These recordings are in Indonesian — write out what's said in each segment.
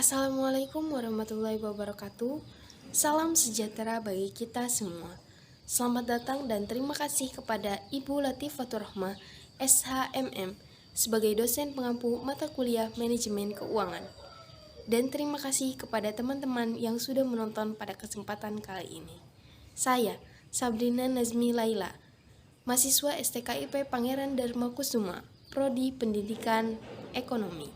Assalamualaikum warahmatullahi wabarakatuh. Salam sejahtera bagi kita semua. Selamat datang dan terima kasih kepada Ibu Latifatur Rahmah, SHMM, sebagai dosen pengampu mata kuliah Manajemen Keuangan. Dan terima kasih kepada teman-teman yang sudah menonton pada kesempatan kali ini. Saya, Sabrina Nazmi Laila, mahasiswa STKIP Pangeran Dharma Kusuma, Prodi Pendidikan Ekonomi.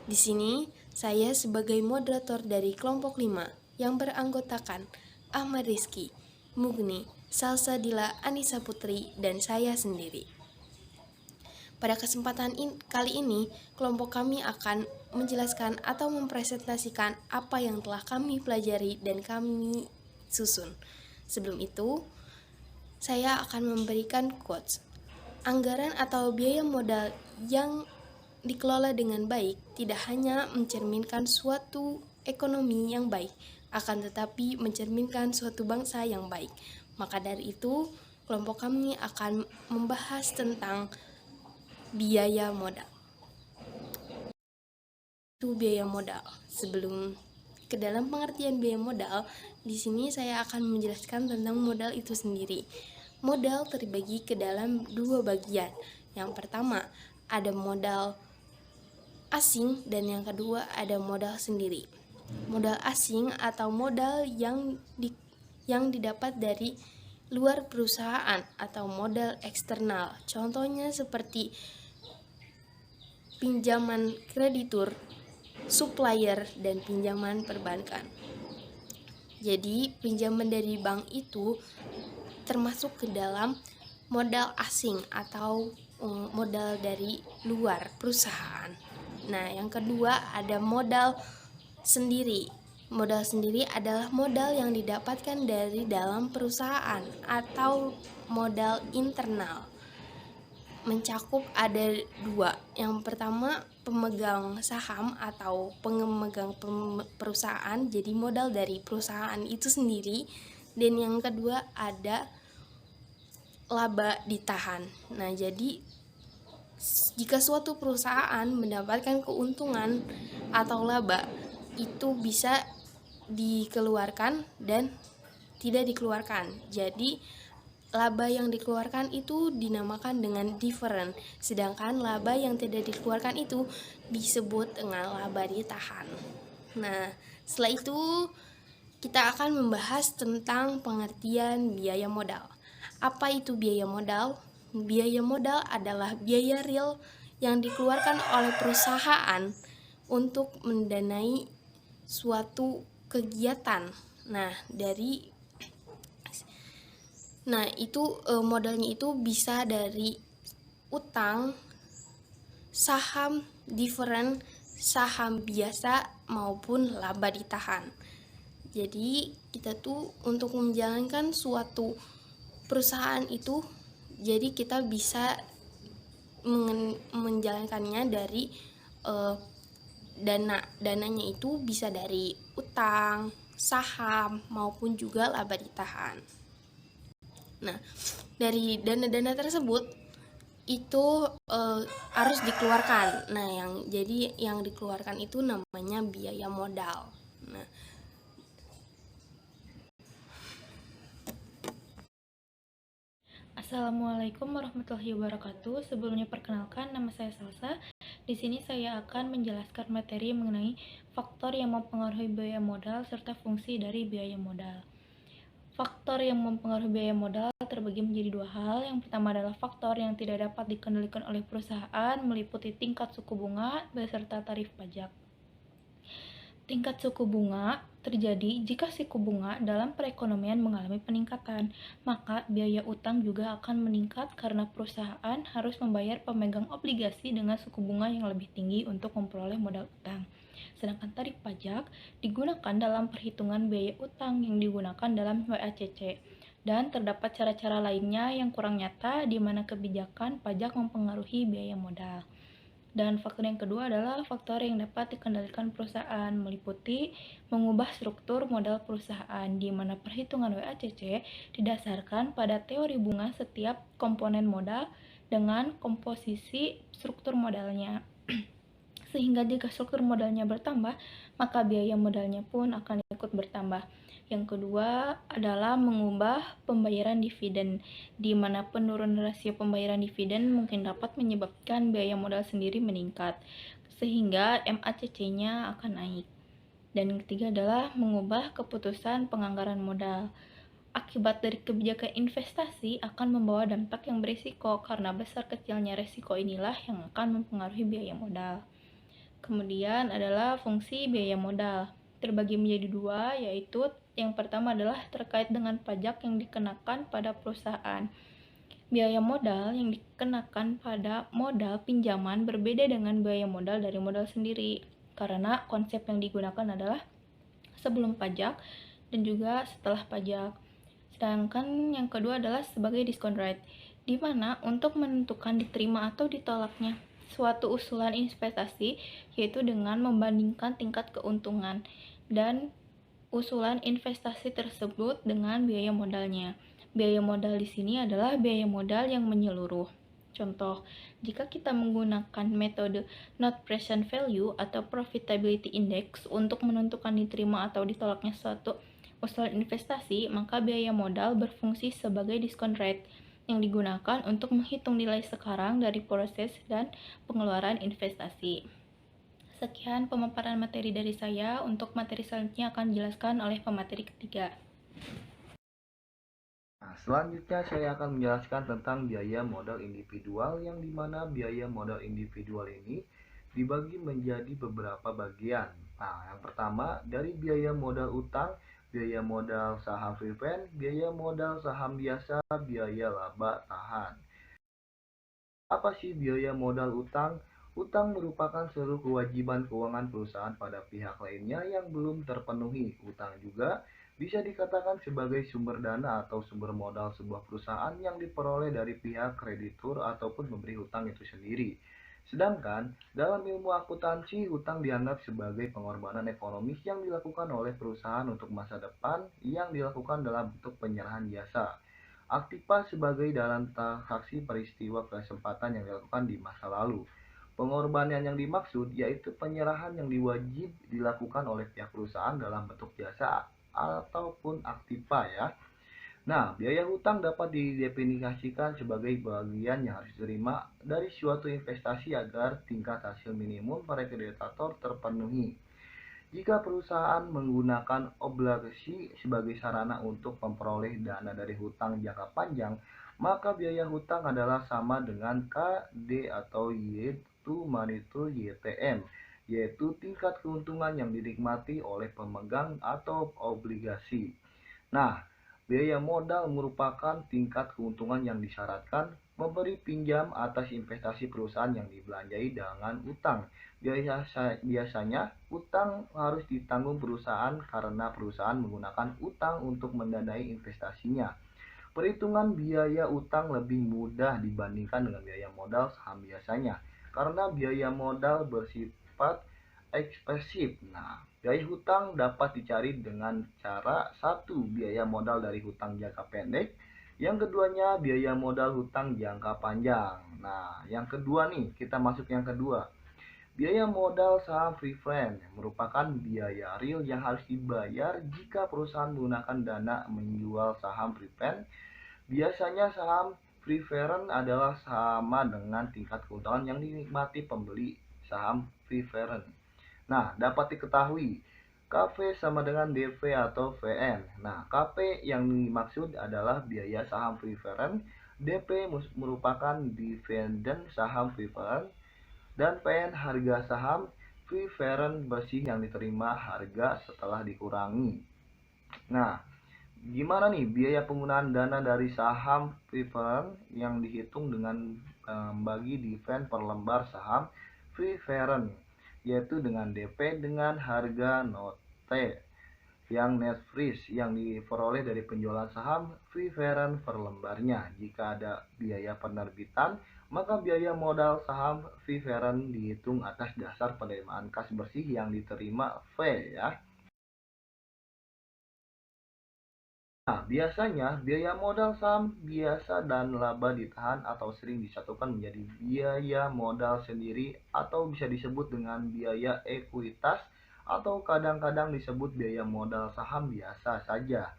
Di sini, saya sebagai moderator dari kelompok 5 yang beranggotakan Ahmad Rizky, Mugni, Salsabila Anissa Putri, dan saya sendiri. Pada kesempatan kali ini, kelompok kami akan menjelaskan atau mempresentasikan apa yang telah kami pelajari dan kami susun. Sebelum itu, saya akan memberikan quotes. Anggaran atau biaya modal yang dikelola dengan baik tidak hanya mencerminkan suatu ekonomi yang baik, akan tetapi mencerminkan suatu bangsa yang baik. Maka dari itu, kelompok kami akan membahas tentang biaya modal. Itu biaya modal. Sebelum ke dalam pengertian biaya modal, di sini saya akan menjelaskan tentang modal itu sendiri. Modal terbagi ke dalam dua bagian. Yang pertama, ada modal asing dan yang kedua ada modal sendiri. Modal asing atau modal yang didapat dari luar perusahaan atau modal eksternal. Contohnya seperti pinjaman kreditur, supplier, dan pinjaman perbankan. Jadi, pinjaman dari bank itu termasuk ke dalam modal asing atau modal dari luar perusahaan. Nah, yang kedua ada modal sendiri. Modal sendiri adalah modal yang didapatkan dari dalam perusahaan atau modal internal. Mencakup ada dua. Yang pertama, pemegang saham atau pemegang perusahaan, jadi modal dari perusahaan itu sendiri. Dan yang kedua ada laba ditahan. Nah, jadi jika suatu perusahaan mendapatkan keuntungan atau laba, itu bisa dikeluarkan dan tidak dikeluarkan. Jadi laba yang dikeluarkan itu dinamakan dengan different, sedangkan laba yang tidak dikeluarkan itu disebut dengan laba ditahan. Nah, setelah itu kita akan membahas tentang pengertian biaya modal. Apa itu biaya modal? Biaya modal adalah biaya real yang dikeluarkan oleh perusahaan untuk mendanai suatu kegiatan. Modalnya itu bisa dari utang, saham different, saham biasa maupun laba ditahan. Jadi kita tuh untuk menjalankan suatu perusahaan itu, jadi kita bisa menjalankannya dari dananya itu bisa dari utang, saham maupun juga laba ditahan. Nah, dari dana-dana tersebut itu harus dikeluarkan. Nah, yang dikeluarkan itu namanya biaya modal. Nah, Assalamualaikum warahmatullahi wabarakatuh. Sebelumnya perkenalkan, nama saya Salsa. Di sini saya akan menjelaskan materi mengenai faktor yang mempengaruhi biaya modal serta fungsi dari biaya modal. Faktor yang mempengaruhi biaya modal terbagi menjadi dua hal. Yang pertama adalah faktor yang tidak dapat dikendalikan oleh perusahaan, meliputi tingkat suku bunga beserta tarif pajak. Tingkat suku bunga terjadi jika suku bunga dalam perekonomian mengalami peningkatan, maka biaya utang juga akan meningkat karena perusahaan harus membayar pemegang obligasi dengan suku bunga yang lebih tinggi untuk memperoleh modal utang. Sedangkan tarif pajak digunakan dalam perhitungan biaya utang yang digunakan dalam WACC. Dan terdapat cara-cara lainnya yang kurang nyata di mana kebijakan pajak mempengaruhi biaya modal. Dan faktor yang kedua adalah faktor yang dapat dikendalikan perusahaan, meliputi mengubah struktur modal perusahaan, di mana perhitungan WACC didasarkan pada teori bunga setiap komponen modal dengan komposisi struktur modalnya. sehingga jika struktur modalnya bertambah, maka biaya modalnya pun akan ikut bertambah. Yang kedua adalah mengubah pembayaran dividen, di mana penurunan rasio pembayaran dividen mungkin dapat menyebabkan biaya modal sendiri meningkat, sehingga MACC-nya akan naik. Dan yang ketiga adalah mengubah keputusan penganggaran modal. Akibat dari kebijakan investasi akan membawa dampak yang berisiko, karena besar kecilnya risiko inilah yang akan mempengaruhi biaya modal. Kemudian adalah fungsi biaya modal. Terbagi menjadi dua, yaitu yang pertama adalah terkait dengan pajak yang dikenakan pada perusahaan. Biaya modal yang dikenakan pada modal pinjaman berbeda dengan biaya modal dari modal sendiri, karena konsep yang digunakan adalah sebelum pajak dan juga setelah pajak. Sedangkan yang kedua adalah sebagai discount rate, di mana untuk menentukan diterima atau ditolaknya suatu usulan investasi, yaitu dengan membandingkan tingkat keuntungan dan usulan investasi tersebut dengan biaya modalnya. Biaya modal di sini adalah biaya modal yang menyeluruh. Contoh, jika kita menggunakan metode not present value atau profitability index untuk menentukan diterima atau ditolaknya suatu usulan investasi, maka biaya modal berfungsi sebagai discount rate yang digunakan untuk menghitung nilai sekarang dari proses dan pengeluaran investasi. Sekian pemaparan materi dari saya. Untuk materi selanjutnya akan dijelaskan oleh pemateri ketiga. Nah, selanjutnya saya akan menjelaskan tentang biaya modal individual, yang dimana biaya modal individual ini dibagi menjadi beberapa bagian. Nah, yang pertama dari biaya modal utang, biaya modal saham prefend, biaya modal saham biasa, biaya laba tahan. Apa sih biaya modal utang? Utang merupakan seluruh kewajiban keuangan perusahaan pada pihak lainnya yang belum terpenuhi. Utang juga bisa dikatakan sebagai sumber dana atau sumber modal sebuah perusahaan yang diperoleh dari pihak kreditur ataupun pemberi hutang itu sendiri. Sedangkan dalam ilmu akuntansi, hutang dianggap sebagai pengorbanan ekonomis yang dilakukan oleh perusahaan untuk masa depan yang dilakukan dalam bentuk penyerahan jasa. Aktiva sebagai dalam transaksi peristiwa kesempatan yang dilakukan di masa lalu. Pengorbanan yang dimaksud yaitu penyerahan yang diwajib dilakukan oleh pihak perusahaan dalam bentuk jasa ataupun aktiva ya. Nah, biaya hutang dapat didefinisikan sebagai bagian yang harus diterima dari suatu investasi agar tingkat hasil minimum para kreditor terpenuhi. Jika perusahaan menggunakan obligasi sebagai sarana untuk memperoleh dana dari hutang jangka panjang, maka biaya hutang adalah sama dengan KD atau yaitu magnitude YTM, yaitu tingkat keuntungan yang dinikmati oleh pemegang atau obligasi. Nah, biaya modal merupakan tingkat keuntungan yang disyaratkan memberi pinjam atas investasi perusahaan yang dibelanjai dengan utang. Biasanya, utang harus ditanggung perusahaan karena perusahaan menggunakan utang untuk mendanai investasinya. Perhitungan biaya utang lebih mudah dibandingkan dengan biaya modal saham biasanya, karena biaya modal bersifat ekspresif. Nah, biaya hutang dapat dicari dengan cara satu, biaya modal dari hutang jangka pendek. Yang keduanya, biaya modal hutang jangka panjang. Nah, yang kedua nih, kita masuk yang kedua. Biaya modal saham prefend merupakan biaya real yang harus dibayar jika perusahaan menggunakan dana menjual saham prefend. Biasanya saham preferred adalah sama dengan tingkat keuntungan yang dinikmati pembeli saham preferred. Nah, dapat diketahui KV sama dengan DV atau VN. Nah, KP yang dimaksud adalah biaya saham preferred, DP merupakan dividend saham preferred, dan PN harga saham preferred bersih yang diterima harga setelah dikurangi. Nah, gimana nih biaya penggunaan dana dari saham preferred yang dihitung dengan bagi dividen per lembar saham preferred, yaitu dengan DP dengan harga note yang net freeze yang diperoleh dari penjualan saham preferred per lembarnya. Jika ada biaya penerbitan, maka biaya modal saham preferred dihitung atas dasar penerimaan kas bersih yang diterima V ya. Nah, biasanya biaya modal saham biasa dan laba ditahan atau sering disatukan menjadi biaya modal sendiri atau bisa disebut dengan biaya ekuitas atau kadang-kadang disebut biaya modal saham biasa saja.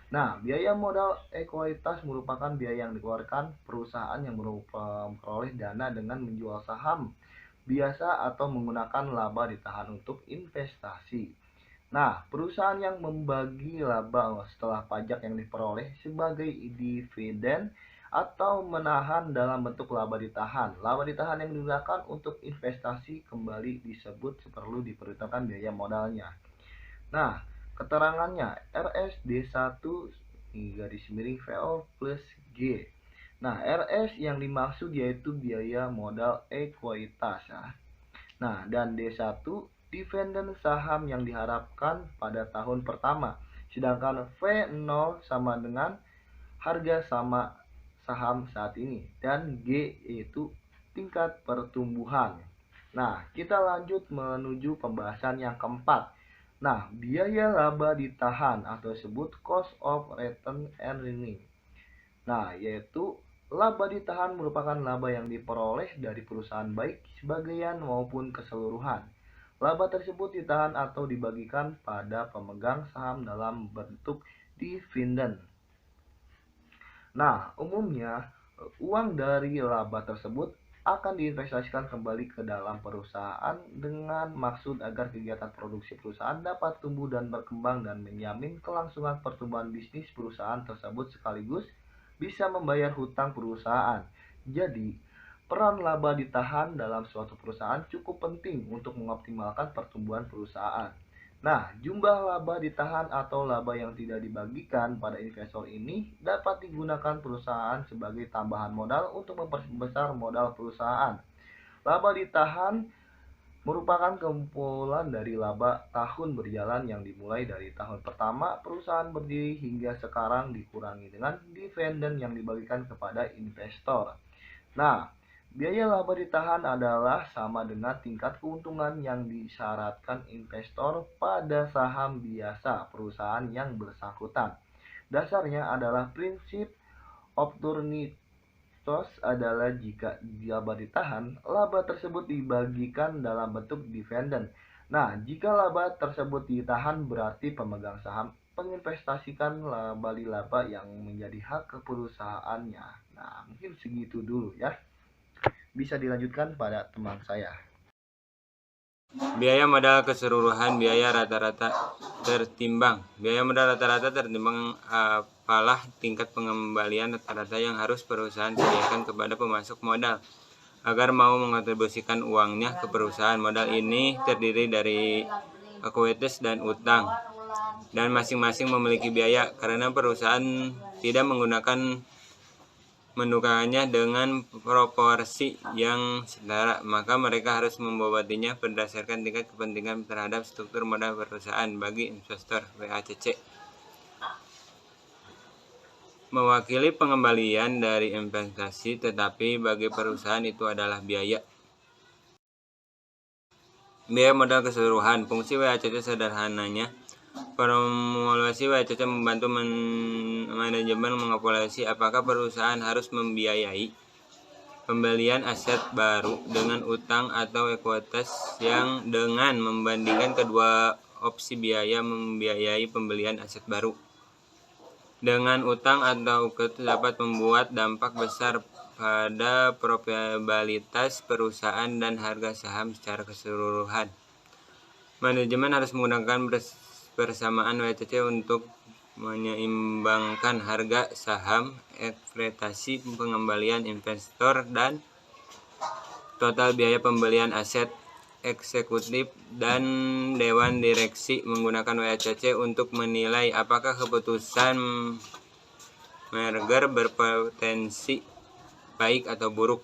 Nah, biaya modal ekuitas merupakan biaya yang dikeluarkan perusahaan yang memperoleh dana dengan menjual saham biasa atau menggunakan laba ditahan untuk investasi. Nah, perusahaan yang membagi laba setelah pajak yang diperoleh sebagai dividen atau menahan dalam bentuk laba ditahan. Laba ditahan yang digunakan untuk investasi kembali disebut perlu diperhitungkan biaya modalnya. Nah, keterangannya RSD1 garis miring VO plus G. Nah, RS yang dimaksud yaitu biaya modal ekuitas ya. Nah, dan D1 dividen saham yang diharapkan pada tahun pertama. Sedangkan V0 sama dengan harga sama saham saat ini. Dan G yaitu tingkat pertumbuhan. Nah, kita lanjut menuju pembahasan yang keempat. Nah, biaya laba ditahan atau disebut cost of return earning. Nah, yaitu laba ditahan merupakan laba yang diperoleh dari perusahaan baik sebagian maupun keseluruhan. Laba tersebut ditahan atau dibagikan pada pemegang saham dalam bentuk dividen. Nah, umumnya uang dari laba tersebut akan diinvestasikan kembali ke dalam perusahaan dengan maksud agar kegiatan produksi perusahaan dapat tumbuh dan berkembang dan menjamin kelangsungan pertumbuhan bisnis perusahaan tersebut sekaligus bisa membayar hutang perusahaan. Jadi, peran laba ditahan dalam suatu perusahaan cukup penting untuk mengoptimalkan pertumbuhan perusahaan. Nah, jumlah laba ditahan atau laba yang tidak dibagikan pada investor ini dapat digunakan perusahaan sebagai tambahan modal untuk memperbesar modal perusahaan. Laba ditahan merupakan kumpulan dari laba tahun berjalan yang dimulai dari tahun pertama perusahaan berdiri hingga sekarang dikurangi dengan dividen yang dibagikan kepada investor. Nah, biaya laba ditahan adalah sama dengan tingkat keuntungan yang disyaratkan investor pada saham biasa perusahaan yang bersangkutan. Dasarnya adalah prinsip opportunity adalah jika laba ditahan, laba tersebut dibagikan dalam bentuk dividen. Nah, jika laba tersebut ditahan berarti pemegang saham menginvestasikan laba yang menjadi hak perusahaannya. Nah, mungkin segitu dulu ya. Bisa dilanjutkan pada teman saya. Biaya modal keseluruhan biaya rata-rata tertimbang. Biaya modal rata-rata tertimbang apalah tingkat pengembalian rata-rata yang harus perusahaan sediakan kepada pemasok modal agar mau mengontribusikan uangnya ke perusahaan. Modal ini terdiri dari ekuitas dan utang, dan masing-masing memiliki biaya. Karena perusahaan tidak menukarnya dengan proporsi yang setara, maka mereka harus membobotnya berdasarkan tingkat kepentingan terhadap struktur modal perusahaan. Bagi investor, WACC mewakili pengembalian dari investasi, tetapi bagi perusahaan itu adalah biaya. Biaya modal keseluruhan. Fungsi WACC sederhananya, formulasi WACC membantu manajemen mengevaluasi apakah perusahaan harus membiayai pembelian aset baru dengan utang atau ekuitas, yang dengan membandingkan kedua opsi biaya membiayai pembelian aset baru dengan utang atau ekuitas dapat membuat dampak besar pada probabilitas perusahaan dan harga saham secara keseluruhan. Manajemen harus menggunakan persamaan WACC untuk menyeimbangkan harga saham, ekspektasi pengembalian investor, dan total biaya pembelian aset. Eksekutif dan dewan direksi menggunakan WACC untuk menilai apakah keputusan merger berpotensi baik atau buruk.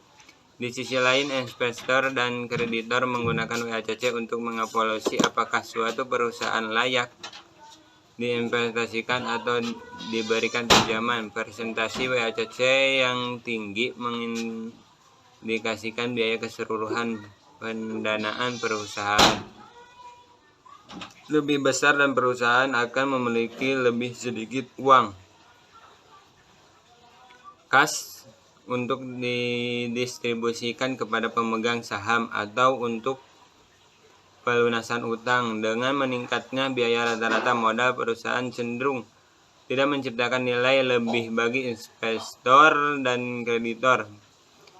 Di sisi lain, investor dan kreditor menggunakan WACC untuk mengevaluasi apakah suatu perusahaan layak diinvestasikan atau diberikan pinjaman. Persentase WACC yang tinggi mengindikasikan biaya keseluruhan pendanaan perusahaan lebih besar dan perusahaan akan memiliki lebih sedikit uang kas untuk didistribusikan kepada pemegang saham atau untuk pelunasan utang. Dengan meningkatnya biaya rata-rata modal, perusahaan cenderung tidak menciptakan nilai lebih bagi investor dan kreditor,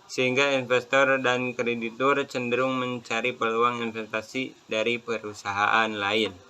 sehingga investor dan kreditur cenderung mencari peluang investasi dari perusahaan lain.